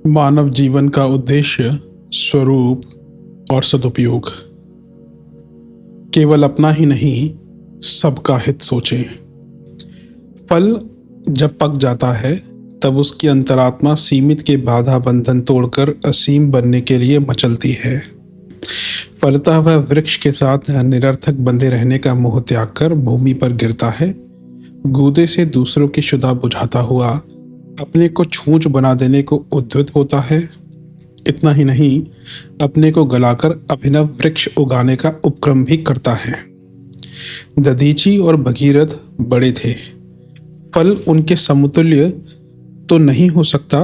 मानव जीवन का उद्देश्य, स्वरूप और सदुपयोग। केवल अपना ही नहीं, सबका हित सोचें। फल जब पक जाता है तब उसकी अंतरात्मा सीमित के बाधा बंधन तोड़कर असीम बनने के लिए मचलती है। फलतः वह वृक्ष के साथ निरर्थक बंधे रहने का मोह त्याग कर भूमि पर गिरता है। गूदे से दूसरों की क्षुधा बुझाता हुआ अपने को छूछ बना देने को उद्यत होता है। इतना ही नहीं, अपने को गलाकर अभिनव वृक्ष उगाने का उपक्रम भी करता है। दधीची और भगीरथ बड़े थे। फल उनके समतुल्य तो नहीं हो सकता,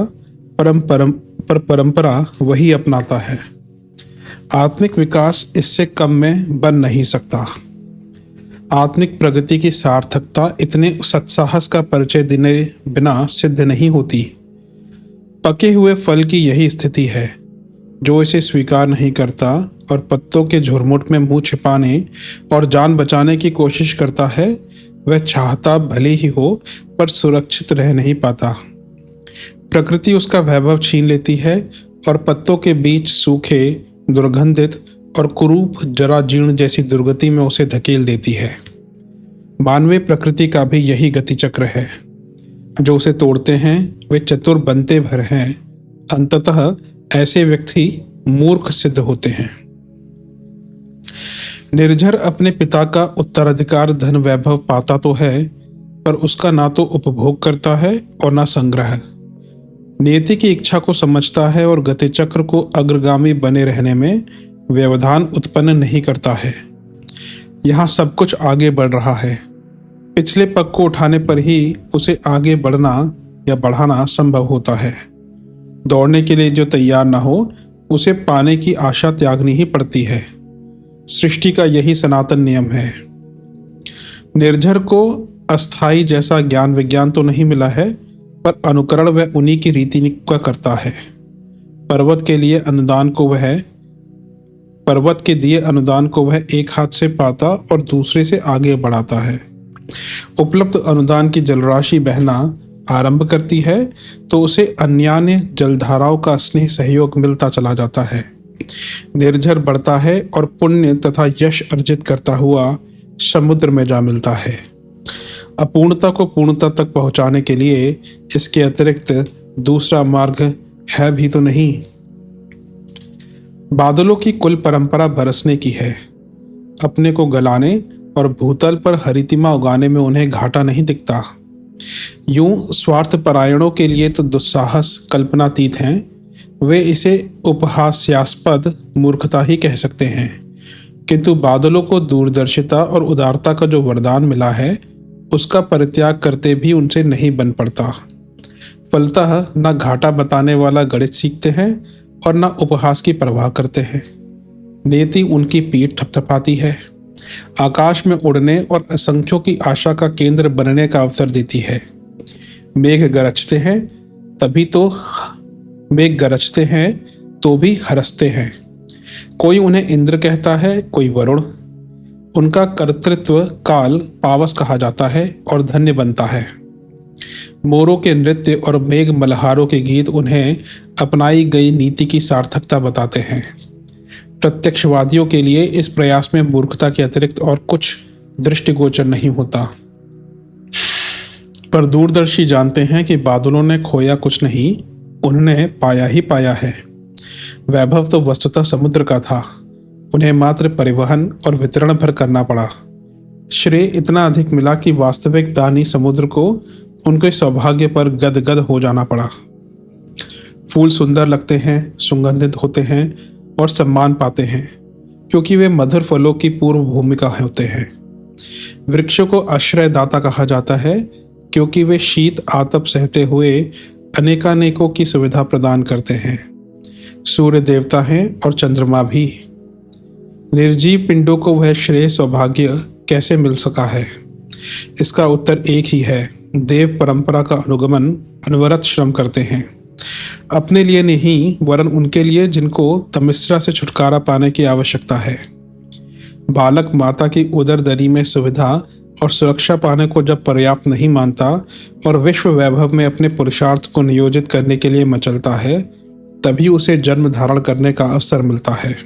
पर परंपरा वही अपनाता है। आत्मिक विकास इससे कम में बन नहीं सकता। आत्मिक प्रगति की सार्थकता इतने सत्साहस का परिचय देने बिना सिद्ध नहीं होती। पके हुए फल की यही स्थिति है। जो इसे स्वीकार नहीं करता और पत्तों के झुरमुट में मुंह छिपाने और जान बचाने की कोशिश करता है, वह चाहता भले ही हो पर सुरक्षित रह नहीं पाता। प्रकृति उसका वैभव छीन लेती है और पत्तों के बीच सूखे, दुर्गंधित और कुरूप जरा जीर्ण जैसी दुर्गति में उसे धकेल देती है। मानवीय प्रकृति का भी यही गति चक्र है। जो उसे तोड़ते हैं वे चतुर बनते भर हैं। अंततः ऐसे व्यक्ति मूर्ख सिद्ध होते हैं। निर्झर अपने पिता का उत्तराधिकार धन वैभव पाता तो है, पर उसका ना तो उपभोग करता है और ना संग्रह। नियति की इच्छा को समझता है और गति चक्र को अग्रगामी बने रहने में व्यवधान उत्पन्न नहीं करता है। यहाँ सब कुछ आगे बढ़ रहा है। पिछले पग को उठाने पर ही उसे आगे बढ़ना या बढ़ाना संभव होता है। दौड़ने के लिए जो तैयार ना हो, उसे पाने की आशा त्यागनी ही पड़ती है। सृष्टि का यही सनातन नियम है। निर्झर को अस्थाई जैसा ज्ञान विज्ञान तो नहीं मिला है, पर अनुकरण वह उन्हीं की रीति का करता है। पर्वत के दिए अनुदान को वह एक हाथ से पाता और दूसरे से आगे बढ़ाता है। उपलब्ध अनुदान की जलराशि बहना आरंभ करती है तो उसे अन्यान्य जलधाराओं का स्नेह सहयोग मिलता चला जाता है। निर्झर बढ़ता है और पुण्य तथा यश अर्जित करता हुआ समुद्र में जा मिलता है। अपूर्णता को पूर्णता तक पहुंचाने के लिए इसके अतिरिक्त दूसरा मार्ग है भी तो नहीं। बादलों की कुल परंपरा बरसने की है। अपने को गलाने और भूतल पर हरितिमा उगाने में उन्हें घाटा नहीं दिखता। यूं स्वार्थ परायणों के लिए तो दुस्साहस कल्पनातीत हैं। वे इसे उपहास्यास्पद मूर्खता ही कह सकते हैं। किंतु बादलों को दूरदर्शिता और उदारता का जो वरदान मिला है, उसका परित्याग करते भी उनसे नहीं बन पड़ता। फलतः न घाटा बताने वाला गणित सीखते हैं और न उपहास की परवाह करते हैं। नियति उनकी पीठ थपथपाती है, आकाश में उड़ने और असंख्यों की आशा का केंद्र बनने का अवसर देती है। मेघ गरजते हैं तो भी हरसते हैं। कोई उन्हें इंद्र कहता है, कोई वरुण। उनका कर्तृत्व काल पावस कहा जाता है और धन्य बनता है। मोरों के नृत्य और मेघ मल्हारों के गीत उन्हें अपनाई गई नीति की सार्थकता बताते हैं। प्रत्यक्षवादियों के लिए इस प्रयास में मूर्खता के अतिरिक्त और कुछ दृष्टिगोचर नहीं होता। पर दूरदर्शी जानते हैं कि बादलों ने खोया कुछ नहीं, उन्होंने पाया ही पाया है। वैभव तो वस्तुतः समुद्र का था, उन्हें मात्र परिवहन और वितरण भर करना पड़ा। श्रेय इतना अधिक मिला कि वास्तविक दानी समुद्र को उनके सौभाग्य पर गदगद हो जाना पड़ा। फूल सुंदर लगते हैं, सुगंधित होते हैं और सम्मान पाते हैं, क्योंकि वे मधुर फलों की पूर्व भूमिका होते हैं। वृक्षों को आश्रयदाता कहा जाता है, क्योंकि वे शीत आतप सहते हुए अनेकानेकों की सुविधा प्रदान करते हैं। सूर्य देवता हैं और चंद्रमा भी। निर्जीव पिंडों को वह श्रेय सौभाग्य कैसे मिल सका है? इसका उत्तर एक ही है। देव परंपरा का अनुगमन अनवरत श्रम करते हैं। अपने लिए नहीं, वरन उनके लिए जिनको तमिश्रा से छुटकारा पाने की आवश्यकता है। बालक माता की उदर दरी में सुविधा और सुरक्षा पाने को जब पर्याप्त नहीं मानता और विश्व वैभव में अपने पुरुषार्थ को नियोजित करने के लिए मचलता है, तभी उसे जन्म धारण करने का अवसर मिलता है।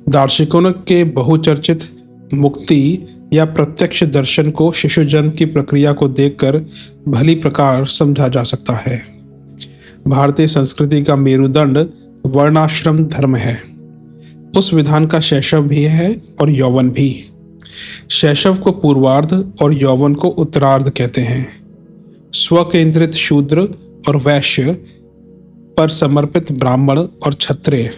दार्शनिकों के बहुचर्चित मुक्ति या प्रत्यक्ष दर्शन को शिशु जन्म की प्रक्रिया को देखकर भली प्रकार समझा जा सकता है। भारतीय संस्कृति का मेरुदंड वर्णाश्रम धर्म है। उस विधान का शैशव भी है और यौवन भी। शैशव को पूर्वार्ध और यौवन को उत्तरार्ध कहते हैं। स्वकेंद्रित शूद्र और वैश्य पर समर्पित ब्राह्मण और क्षत्रिय,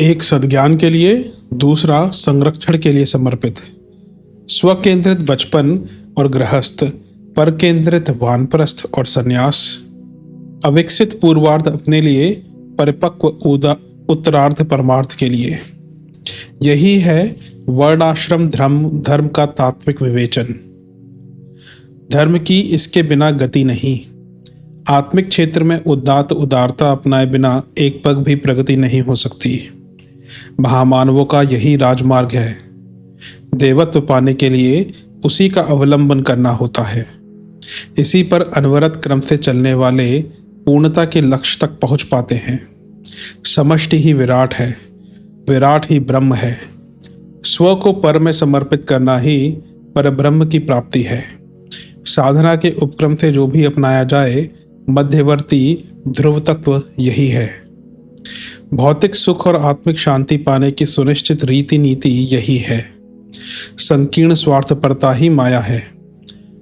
एक सद्ज्ञान के लिए, दूसरा संरक्षण के लिए समर्पित। स्वकेंद्रित बचपन और गृहस्थ, पर केंद्रित वानप्रस्थ और सन्यास। अविकसित पूर्वार्ध अपने लिए, परिपक्व उत्तरार्ध परमार्थ के लिए। यही है वर्णाश्रम धर्म का तात्विक विवेचन। धर्म की इसके बिना गति नहीं। आत्मिक क्षेत्र में उदारता अपनाए बिना एक पग भी प्रगति नहीं हो सकती। महामानवों का यही राजमार्ग है। देवत्व पाने के लिए उसी का अवलंबन करना होता है। इसी पर अनवरत क्रम से चलने वाले पूर्णता के लक्ष्य तक पहुंच पाते हैं। समष्टि ही विराट है, विराट ही ब्रह्म है। स्व को पर में समर्पित करना ही परब्रह्म की प्राप्ति है। साधना के उपक्रम से जो भी अपनाया जाए, मध्यवर्ती ध्रुव तत्व यही है। भौतिक सुख और आत्मिक शांति पाने की सुनिश्चित रीति नीति यही है। संकीर्ण स्वार्थपरता ही माया है।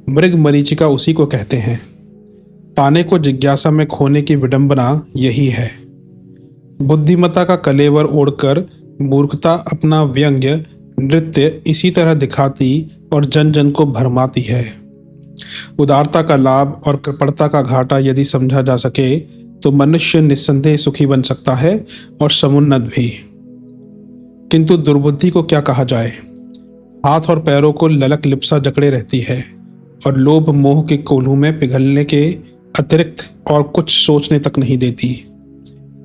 मृग मरीचिका उसी को कहते हैं। पाने को जिज्ञासा में खोने की विडंबना यही है। बुद्धिमत्ता का कलेवर ओढ़कर मूर्खता अपना व्यंग्य नृत्य इसी तरह दिखाती और जन जन को भरमाती है। उदारता का लाभ और कृपणता का घाटा यदि समझा जा सके तो मनुष्य निस्संदेह सुखी बन सकता है और समुन्नत भी। किंतु दुर्बुद्धि को क्या कहा जाए। हाथ और पैरों को ललक लिप्सा जकड़े रहती है और लोभ मोह के कोल्हू में पिघलने के अतिरिक्त और कुछ सोचने तक नहीं देती।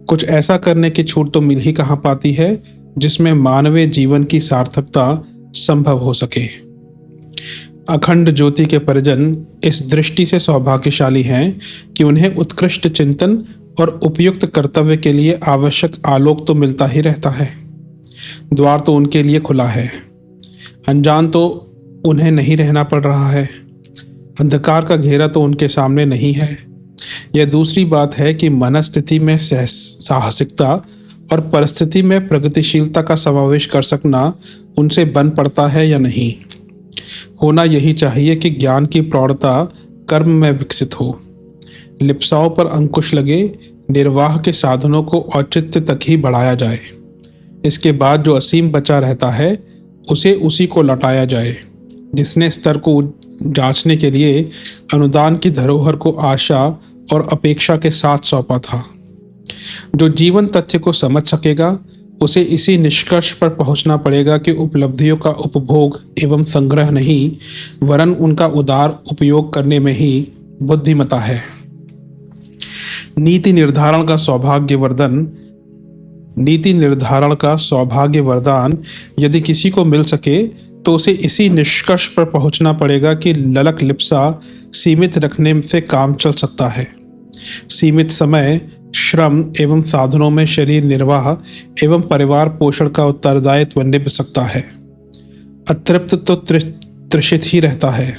कुछ ऐसा करने की छूट तो मिल ही कहाँ पाती है जिसमें मानवीय जीवन की सार्थकता संभव हो सके। अखंड ज्योति के परिजन इस दृष्टि से सौभाग्यशाली हैं कि उन्हें उत्कृष्ट चिंतन और उपयुक्त कर्तव्य के लिए आवश्यक आलोक तो मिलता ही रहता है। द्वार तो उनके लिए खुला है। अनजान तो उन्हें नहीं रहना पड़ रहा है। अंधकार का घेरा तो उनके सामने नहीं है। यह दूसरी बात है कि मनस्थिति में साहसिकता और परिस्थिति में प्रगतिशीलता का समावेश कर सकना उनसे बन पड़ता है या नहीं। होना यही चाहिए कि ज्ञान की प्रौढ़ता कर्म में विकसित हो। लिप्साओं पर अंकुश लगे, निर्वाह के साधनों को औचित्य तक ही बढ़ाया जाए। इसके बाद जो असीम बचा रहता है उसे उसी को लौटाया जाए जिसने स्तर को जांचने के लिए अनुदान की धरोहर को आशा और अपेक्षा के साथ सौंपा था। जो जीवन तथ्य को समझ सकेगा उसे इसी निष्कर्ष पर पहुंचना पड़ेगा कि उपलब्धियों का उपभोग एवं संग्रह नहीं, वरन उनका उदार उपयोग करने में ही बुद्धिमत्ता है। नीति निर्धारण का सौभाग्य वरदान यदि किसी को मिल सके तो उसे इसी निष्कर्ष पर पहुंचना पड़ेगा कि ललक लिप्सा सीमित रखने से काम चल सकता है। सीमित समय, श्रम एवं साधनों में शरीर निर्वाह एवं परिवार पोषण का उत्तरदायित्व निभ सकता है। अतृप्त तो तृषित ही रहता है।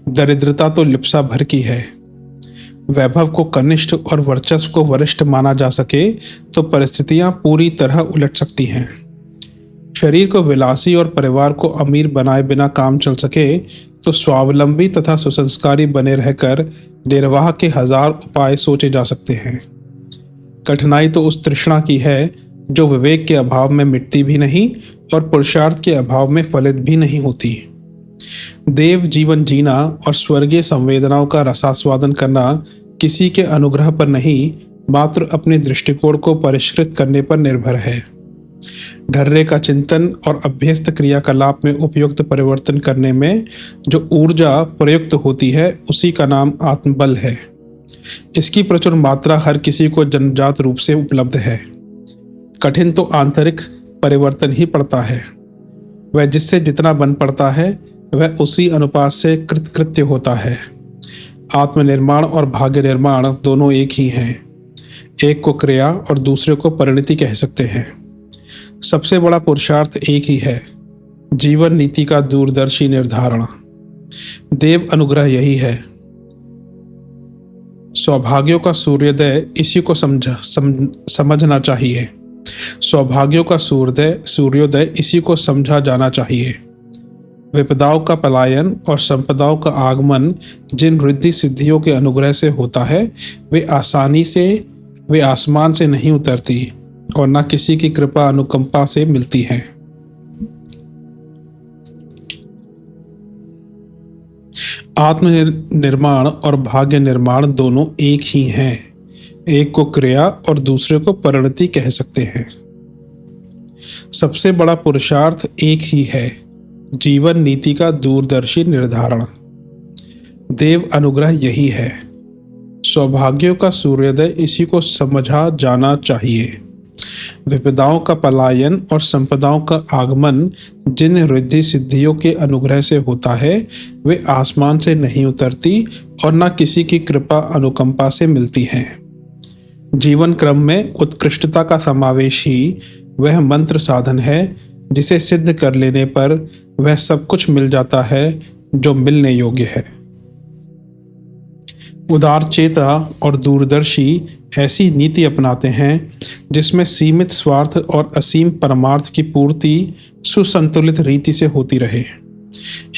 दरिद्रता तो लिप्सा भर की है। वैभव को कनिष्ठ और वर्चस्व को वरिष्ठ माना जा सके तो परिस्थितियां पूरी तरह उलट सकती हैं। शरीर को विलासी और परिवार को अमीर बनाए बिना काम चल सके तो स्वावलंबी तथा सुसंस्कारी बने रहकर निर्वाह के 1000 उपाय सोचे जा सकते हैं। कठिनाई तो उस तृष्णा की है जो विवेक के अभाव में मिटती भी नहीं और पुरुषार्थ के अभाव में फलित भी नहीं होती। देव जीवन जीना और स्वर्गीय संवेदनाओं का रसास्वादन करना किसी के अनुग्रह पर नहीं, मात्र अपने दृष्टिकोण को परिष्कृत करने पर निर्भर है। ढर्रे का चिंतन और अभ्यस्त क्रियाकलाप में उपयुक्त परिवर्तन करने में जो ऊर्जा प्रयुक्त होती है उसी का नाम आत्मबल है। इसकी प्रचुर मात्रा हर किसी को जन्मजात रूप से उपलब्ध है। कठिन तो आंतरिक परिवर्तन ही पड़ता है। वह जिससे जितना बन पड़ता है वह उसी अनुपात से कृतकृत्य होता है। आत्मनिर्माण और भाग्य निर्माण दोनों एक ही हैं। एक को क्रिया और दूसरे को परिणति कह सकते हैं। सबसे बड़ा पुरुषार्थ एक ही है, जीवन नीति का दूरदर्शी निर्धारण। देव अनुग्रह यही है। सौभाग्यों का सूर्योदय इसी को समझना चाहिए। सौभाग्यों का सूर्योदय इसी को समझा जाना चाहिए। विपदाओं का पलायन और संपदाओं का आगमन जिन रिद्धि सिद्धियों के अनुग्रह से होता है, वे आसमान से नहीं उतरती और न किसी की कृपा अनुकंपा से मिलती है। आत्मनिर्माण और भाग्य निर्माण दोनों एक ही हैं। एक को क्रिया और दूसरे को परिणति कह सकते हैं। सबसे बड़ा पुरुषार्थ एक ही है, जीवन नीति का दूरदर्शी निर्धारण। देव अनुग्रह यही है। सौभाग्यों का सूर्योदय इसी को समझा जाना चाहिए। विपदाओं का पलायन और संपदाओं का आगमन जिन रिद्धि सिद्धियों के अनुग्रह से होता है, वे आसमान से नहीं उतरती और न किसी की कृपा अनुकंपा से मिलती हैं। जीवन क्रम में उत्कृष्टता का समावेश ही वह मंत्र साधन है जिसे सिद्ध कर लेने पर वह सब कुछ मिल जाता है जो मिलने योग्य है। उदार चेता और दूरदर्शी ऐसी नीति अपनाते हैं जिसमें सीमित स्वार्थ और असीम परमार्थ की पूर्ति सुसंतुलित रीति से होती रहे।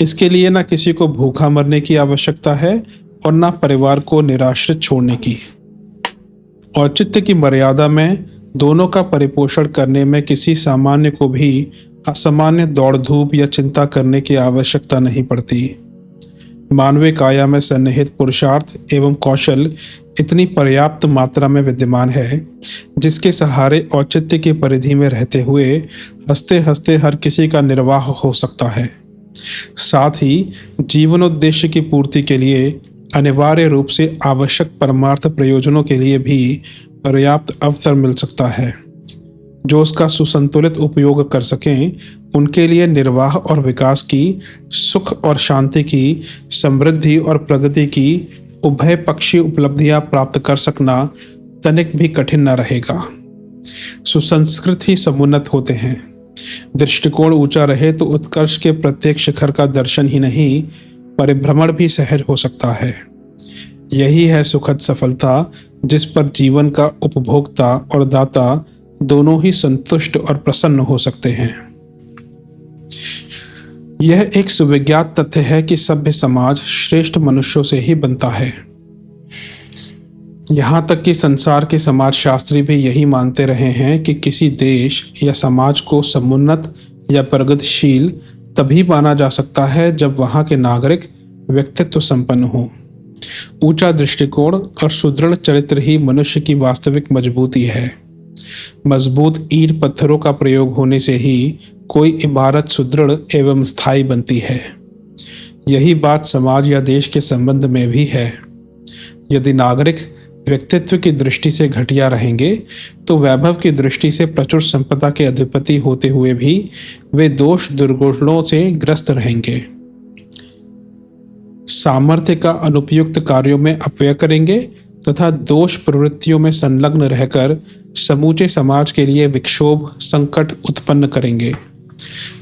इसके लिए न किसी को भूखा मरने की आवश्यकता है और न परिवार को निराश्रित छोड़ने की। औचित्य की मर्यादा में दोनों का परिपोषण करने में किसी सामान्य को भी असामान्य दौड़ धूप या चिंता करने की आवश्यकता नहीं पड़ती। मानवीय काया में सन्निहित पुरुषार्थ एवं कौशल इतनी पर्याप्त मात्रा में विद्यमान है जिसके सहारे औचित्य की परिधि में रहते हुए हंसते हंसते हर किसी का निर्वाह हो सकता है। साथ ही जीवनोद्देश्य की पूर्ति के लिए अनिवार्य रूप से आवश्यक परमार्थ प्रयोजनों के लिए भी पर्याप्त अवसर मिल सकता है। जो उसका सुसंतुलित उपयोग कर सकें, उनके लिए निर्वाह और विकास की, सुख और शांति की, समृद्धि और प्रगति की उभय पक्षी उपलब्धियां प्राप्त कर सकना तनिक भी कठिन न रहेगा। सुसंस्कृत ही समुन्नत होते हैं। दृष्टिकोण ऊंचा रहे तो उत्कर्ष के प्रत्येक शिखर का दर्शन ही नहीं, परिभ्रमण भी सहज हो सकता है। यही है सुखद सफलता जिस पर जीवन का उपभोक्ता और दाता दोनों ही संतुष्ट और प्रसन्न हो सकते हैं। यह एक सुविज्ञात तथ्य है कि सभ्य समाज श्रेष्ठ मनुष्यों से ही बनता है। यहाँ तक कि संसार के समाजशास्त्री भी यही मानते रहे हैं कि किसी देश या समाज को समुन्नत या प्रगतिशील तभी माना जा सकता है जब वहाँ के नागरिक व्यक्तित्व संपन्न हो। ऊंचा दृष्टिकोण और सुदृढ़ चरित्र ही मनुष्य की वास्तविक मजबूती है। मजबूत ईंट पत्थरों का प्रयोग होने से ही कोई इमारत सुदृढ़ एवं स्थायी बनती है। यही बात समाज या देश के संबंध में भी है। यदि नागरिक व्यक्तित्व की दृष्टि से घटिया रहेंगे तो वैभव की दृष्टि से प्रचुर संपदा के अधिपति होते हुए भी वे दोष दुर्गुणों से ग्रस्त रहेंगे। सामर्थ्य का अनुपयुक्त कार्यों में अपव्यय करेंगे तथा दोष प्रवृत्तियों में संलग्न रहकर समूचे समाज के लिए विक्षोभ संकट उत्पन्न करेंगे।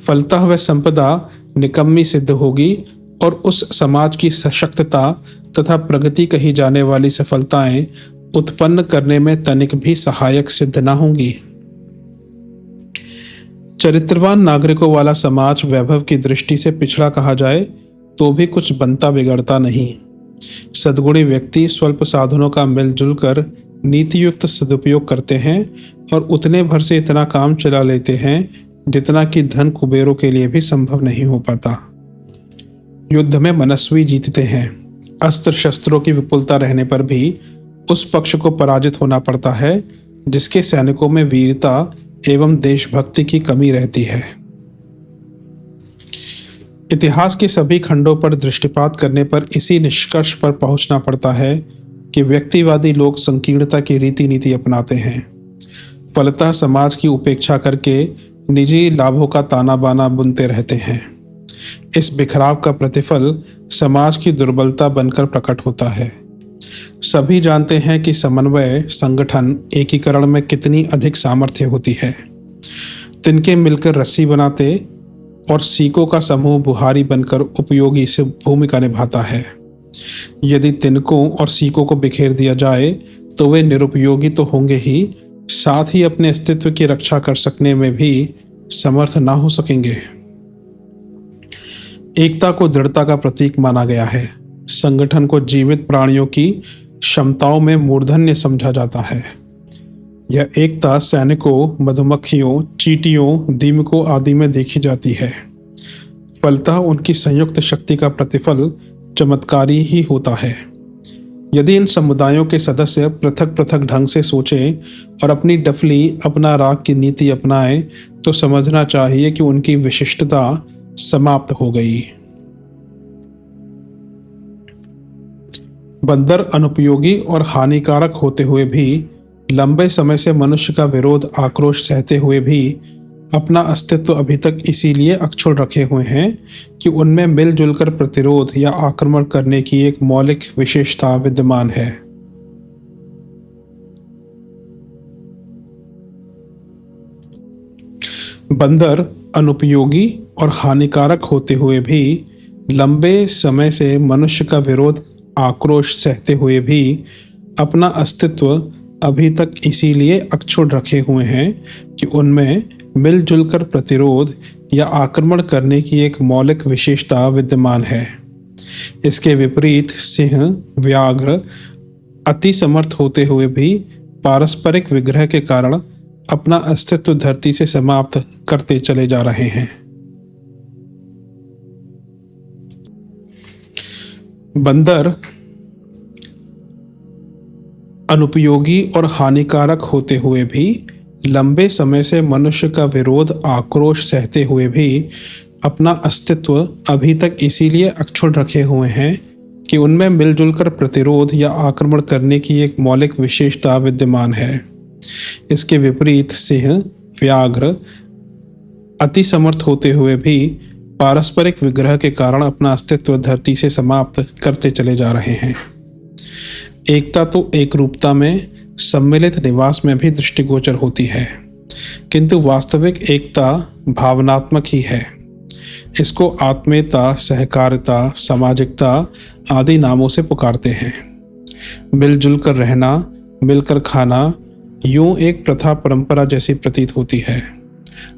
फलतः वह संपदा निकम्मी सिद्ध होगी और उस समाज की सशक्तता तथा प्रगति कही जाने वाली सफलताएं उत्पन्न करने में तनिक भी सहायक सिद्ध न होंगी। चरित्रवान नागरिकों वाला समाज वैभव की दृष्टि से पिछड़ा कहा जाए तो भी कुछ बनता बिगड़ता नहीं। सद्गुणी व्यक्ति स्वल्प साधनों का मिलजुल कर नीतियुक्त सदुपयोग करते हैं और उतने भर से इतना काम चला लेते हैं जितना कि धन कुबेरों के लिए भी संभव नहीं हो पाता। युद्ध में मनस्वी जीतते हैं। अस्त्र शस्त्रों की विपुलता रहने पर भी उस पक्ष को पराजित होना पड़ता है जिसके सैनिकों में वीरता एवं देशभक्ति की कमी रहती है। इतिहास के सभी खंडों पर दृष्टिपात करने पर इसी निष्कर्ष पर पहुंचना पड़ता है कि व्यक्तिवादी लोग संकीर्णता की रीति नीति अपनाते हैं। फलतः समाज की उपेक्षा करके निजी लाभों का ताना बाना बुनते रहते हैं। इस बिखराव का प्रतिफल समाज की दुर्बलता बनकर प्रकट होता है। सभी जानते हैं कि समन्वय, संगठन, एकीकरण में कितनी अधिक सामर्थ्य होती है। तिनके मिलकर रस्सी बनाते और सीकों का समूह बुहारी बनकर उपयोगी से भूमिका निभाता है। यदि तिनकों और सीकों को बिखेर दिया जाए तो वे निरुपयोगी तो होंगे ही, साथ ही अपने अस्तित्व की रक्षा कर सकने में भी समर्थ ना हो सकेंगे। एकता को दृढ़ता का प्रतीक माना गया है। संगठन को जीवित प्राणियों की क्षमताओं में मूर्धन्य समझा जाता है। यह एकता सैनिकों, मधुमक्खियों, चींटियों, दीमकों आदि में देखी जाती है। फलतः उनकी संयुक्त शक्ति का प्रतिफल चमत्कारी ही होता है। यदि इन समुदायों के सदस्य पृथक पृथक ढंग से सोचें और अपनी डफली, अपना राग की नीति अपनाएं तो समझना चाहिए कि उनकी विशिष्टता समाप्त हो गई। बंदर अनुपयोगी और हानिकारक होते हुए भी, लंबे समय से मनुष्य का विरोध आक्रोश सहते हुए भी अपना अस्तित्व अभी तक इसीलिए अक्षुण्ण रखे हुए हैं कि उनमें मिलजुल कर प्रतिरोध या आक्रमण करने की एक मौलिक विशेषता विद्यमान है। बंदर अनुपयोगी और हानिकारक होते हुए भी, लंबे समय से मनुष्य का विरोध आक्रोश सहते हुए भी अपना अस्तित्व अभी तक इसीलिए अक्षुण्ण रखे हुए हैं कि उनमें मिलजुल कर प्रतिरोध या आक्रमण करने की एक मौलिक विशेषता विद्यमान है। इसके विपरीत सिंह, व्याघ्र अति समर्थ होते हुए भी पारस्परिक विग्रह के कारण अपना अस्तित्व धरती से समाप्त करते चले जा रहे हैं। बंदर अनुपयोगी और हानिकारक होते हुए भी, लंबे समय से मनुष्य का विरोध आक्रोश सहते हुए भी अपना अस्तित्व अभी तक इसीलिए अक्षुण्ण रखे हुए हैं कि उनमें मिलजुल कर प्रतिरोध या आक्रमण करने की एक मौलिक विशेषता विद्यमान है। इसके विपरीत सिंह, व्याघ्र अति समर्थ होते हुए भी पारस्परिक विग्रह के कारण अपना अस्तित्व धरती से समाप्त करते चले जा रहे हैं। एकता तो एक रूपता में, सम्मिलित निवास में भी दृष्टिगोचर होती है, किंतु वास्तविक एकता भावनात्मक ही है। इसको आत्मीयता, सहकारिता, सामाजिकता आदि नामों से पुकारते हैं। मिलजुल कर रहना, मिलकर खाना यूं एक प्रथा परंपरा जैसी प्रतीत होती है,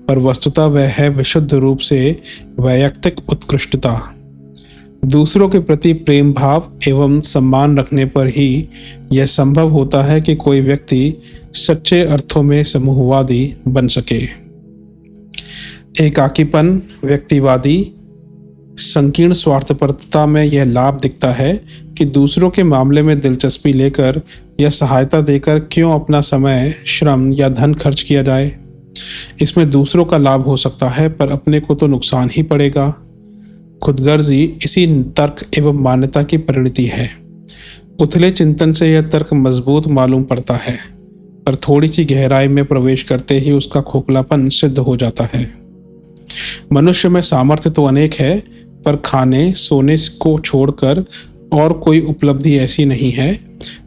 पर वस्तुतः वह है विशुद्ध रूप से वैयक्तिक उत्कृष्टता। दूसरों के प्रति प्रेम भाव एवं सम्मान रखने पर ही यह संभव होता है कि कोई व्यक्ति सच्चे अर्थों में समूहवादी बन सके। एकाकीपन, व्यक्तिवादी, संकीर्ण स्वार्थपरता में यह लाभ दिखता है कि दूसरों के मामले में दिलचस्पी लेकर या सहायता देकर क्यों अपना समय, श्रम या धन खर्च किया जाए। इसमें दूसरों का लाभ हो सकता है पर अपने को तो नुकसान ही पड़ेगा। खुदगर्जी इसी तर्क एवं मान्यता की परिणति है। उथले चिंतन से यह तर्क मजबूत मालूम पड़ता है, पर थोड़ी सी गहराई में प्रवेश करते ही उसका खोखलापन सिद्ध हो जाता है। मनुष्य में सामर्थ्य तो अनेक है, पर खाने सोने को छोड़कर और कोई उपलब्धि ऐसी नहीं है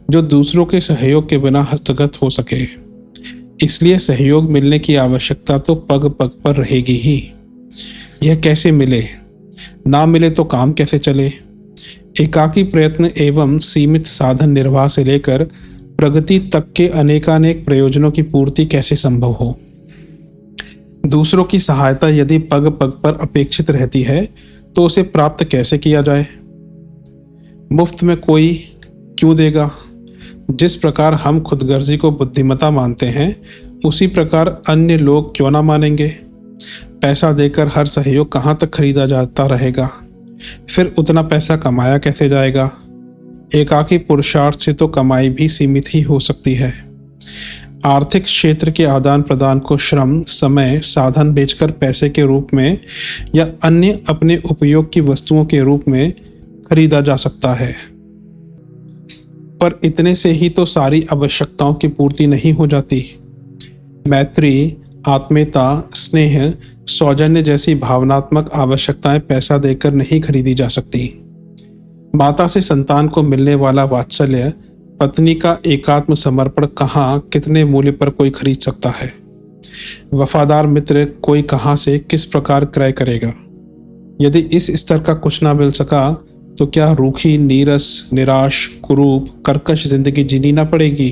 जो दूसरों के सहयोग के बिना हस्तगत हो सके। इसलिए सहयोग मिलने की आवश्यकता तो पग पग पर रहेगी ही। यह कैसे मिले, ना मिले तो काम कैसे चले। एकाकी प्रयत्न एवं सीमित साधन निर्वाह से लेकर प्रगति तक के अनेकानेक प्रयोजनों की पूर्ति कैसे संभव हो। दूसरों की सहायता यदि पग पग पर अपेक्षित रहती है तो उसे प्राप्त कैसे किया जाए। मुफ्त में कोई क्यों देगा। जिस प्रकार हम खुदगर्जी को बुद्धिमता मानते हैं, उसी प्रकार अन्य लोग क्यों ना मानेंगे। पैसा देकर हर सहयोग कहाँ तक खरीदा जाता रहेगा, फिर उतना पैसा कमाया कैसे जाएगा। एकाकी पुरुषार्थ से तो कमाई भी सीमित ही हो सकती है। आर्थिक क्षेत्र के आदान प्रदान को श्रम, समय, साधन बेचकर पैसे के रूप में या अन्य अपने उपयोग की वस्तुओं के रूप में खरीदा जा सकता है, पर इतने से ही तो सारी आवश्यकताओं की पूर्ति नहीं हो जाती। मैत्री, आत्मीयता, स्नेह, सौजन्य जैसी भावनात्मक आवश्यकताएं पैसा देकर नहीं खरीदी जा सकती। माता से संतान को मिलने वाला वात्सल्य, पत्नी का एकात्म समर्पण कहाँ कितने मूल्य पर कोई खरीद सकता है। वफादार मित्र कोई कहाँ से किस प्रकार क्रय करेगा। यदि इस स्तर का कुछ ना मिल सका तो क्या रूखी, नीरस, निराश, कुरूप, कर्कश जिंदगी जीनी ना पड़ेगी।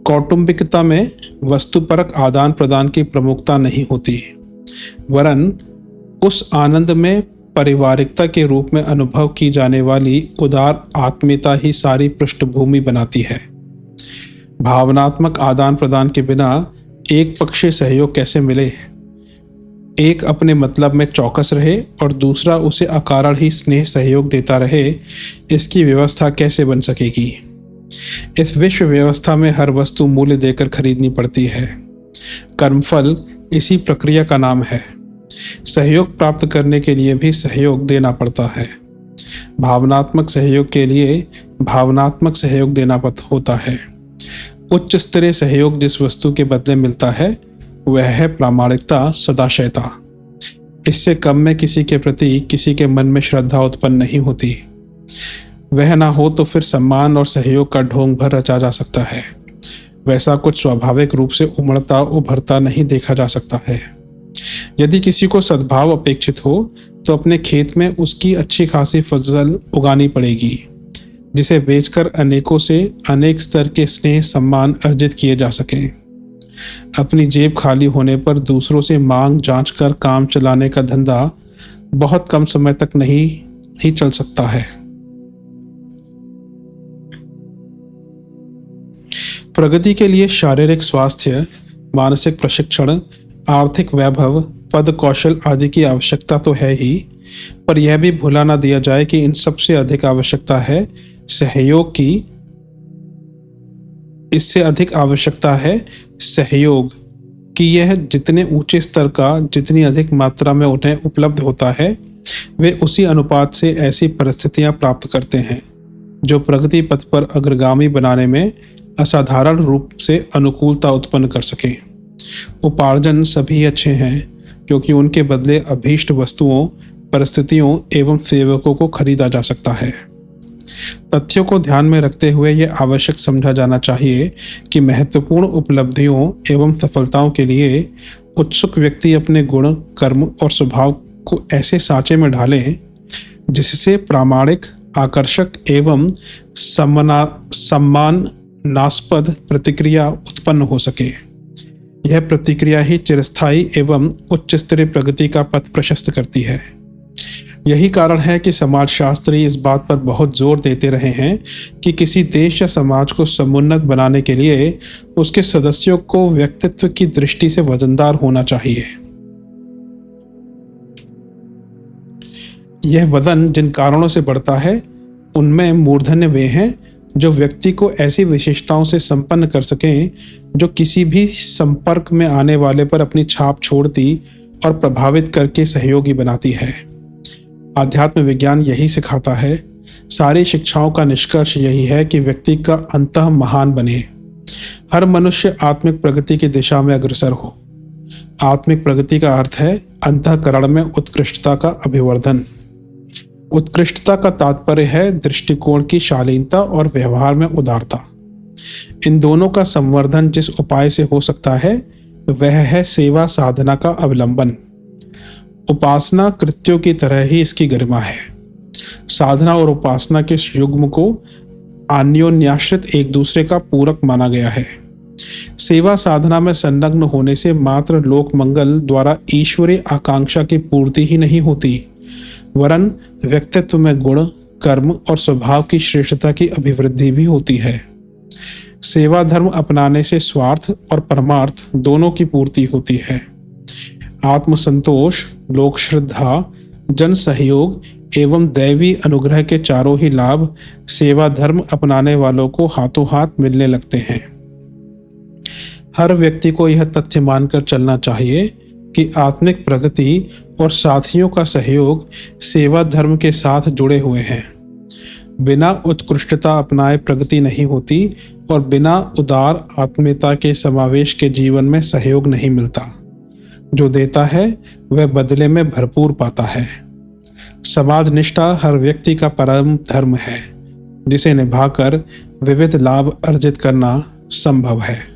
कौटुंबिकता में वस्तुपरक आदान प्रदान की प्रमुखता नहीं होती, वरन उस आनंद में पारिवारिकता के रूप में अनुभव की जाने वाली उदार आत्मीयता ही सारी पृष्ठभूमि बनाती है। भावनात्मक आदान प्रदान के बिना एक पक्षीय सहयोग कैसे मिले। एक अपने मतलब में चौकस रहे और दूसरा उसे अकारण ही स्नेह सहयोग देता रहे, इसकी व्यवस्था कैसे बन सकेगी। इस विश्व व्यवस्था में हर वस्तु मूल्य देकर खरीदनी पड़ती है। कर्मफल इसी प्रक्रिया का नाम है। सहयोग प्राप्त करने के लिए भी सहयोग देना पड़ता है। भावनात्मक सहयोग के लिए भावनात्मक सहयोग देना होता है। उच्च स्तरीय सहयोग जिस वस्तु के बदले मिलता है वह है प्रामाणिकता, सदाशयता। इससे कम में किसी के प्रति किसी के मन में श्रद्धा उत्पन्न नहीं होती। वह ना हो तो फिर सम्मान और सहयोग का ढोंग भर रचा जा सकता है। वैसा कुछ स्वाभाविक रूप से उमड़ता उभरता नहीं देखा जा सकता है। यदि किसी को सद्भाव अपेक्षित हो तो अपने खेत में उसकी अच्छी खासी फसल उगानी पड़ेगी, जिसे बेचकर अनेकों से अनेक स्तर के स्नेह सम्मान अर्जित किए जा सकें। अपनी जेब खाली होने पर दूसरों से मांग जांच कर काम चलाने का धंधा बहुत कम समय तक नहीं ही चल सकता है। प्रगति के लिए शारीरिक स्वास्थ्य, मानसिक प्रशिक्षण, आर्थिक वैभव, पद कौशल आदि की आवश्यकता तो है ही, पर यह भी भुला ना दिया जाए कि इन सबसे अधिक आवश्यकता है सहयोग की। इससे अधिक आवश्यकता है सहयोग कि यह जितने ऊंचे स्तर का जितनी अधिक मात्रा में उन्हें उपलब्ध होता है, वे उसी अनुपात से ऐसी परिस्थितियां प्राप्त करते हैं जो प्रगति पथ पर अग्रगामी बनाने में असाधारण रूप से अनुकूलता उत्पन्न कर सके। उपार्जन सभी अच्छे हैं क्योंकि उनके बदले अभीष्ट वस्तुओं, परिस्थितियों एवं सेवकों को खरीदा जा सकता है। तथ्यों को ध्यान में रखते हुए यह आवश्यक समझा जाना चाहिए कि महत्वपूर्ण उपलब्धियों एवं सफलताओं के लिए उत्सुक व्यक्ति अपने गुण, कर्म और स्वभाव को ऐसे साँचे में डालें जिससे प्रामाणिक, आकर्षक एवं सम्मानास्पद प्रतिक्रिया उत्पन्न हो सके। यह प्रतिक्रिया ही चिरस्थायी एवं उच्च स्तरीय प्रगति का पथ प्रशस्त करती है। यही कारण है कि समाजशास्त्री इस बात पर बहुत जोर देते रहे हैं कि किसी देश या समाज को समुन्नत बनाने के लिए उसके सदस्यों को व्यक्तित्व की दृष्टि से वजनदार होना चाहिए। यह वजन जिन कारणों से बढ़ता है उनमें मूर्धन्य वे हैं जो व्यक्ति को ऐसी विशेषताओं से संपन्न कर सकें जो किसी भी संपर्क में आने वाले पर अपनी छाप छोड़ती और प्रभावित करके सहयोगी बनाती है। आध्यात्म विज्ञान यही सिखाता है। सारी शिक्षाओं का निष्कर्ष यही है कि व्यक्ति का अंतः महान बने। हर मनुष्य आत्मिक प्रगति की दिशा में अग्रसर हो। आत्मिक प्रगति का अर्थ है अंतःकरण में उत्कृष्टता का अभिवर्धन। उत्कृष्टता का तात्पर्य है दृष्टिकोण की शालीनता और व्यवहार में उदारता। इन दोनों का संवर्धन जिस उपाय से हो सकता है वह है सेवा साधना का अवलंबन। उपासना कृत्यों की तरह ही इसकी गरिमा है। साधना और उपासना के इस युग्म को अन्योन्याश्रित एक दूसरे का पूरक माना गया है। सेवा साधना में संलग्न होने से मात्र लोक मंगल द्वारा ईश्वरीय आकांक्षा की पूर्ति ही नहीं होती, वरन व्यक्तित्व में गुण, कर्म और स्वभाव की श्रेष्ठता की अभिवृद्धि भी होती है। सेवा धर्म अपनाने से स्वार्थ और परमार्थ दोनों की पूर्ति होती है। आत्मसंतोष, लोक श्रद्धा, जन सहयोग एवं दैवी अनुग्रह के चारों ही लाभ सेवा धर्म अपनाने वालों को हाथों हाथ मिलने लगते हैं। हर व्यक्ति को यह तथ्य मानकर चलना चाहिए कि आत्मिक प्रगति और साथियों का सहयोग सेवा धर्म के साथ जुड़े हुए हैं। बिना उत्कृष्टता अपनाए प्रगति नहीं होती और बिना उदार आत्मीयता के समावेश के जीवन में सहयोग नहीं मिलता। जो देता है वह बदले में भरपूर पाता है। समाज निष्ठा हर व्यक्ति का परम धर्म है, जिसे निभाकर विविध लाभ अर्जित करना संभव है।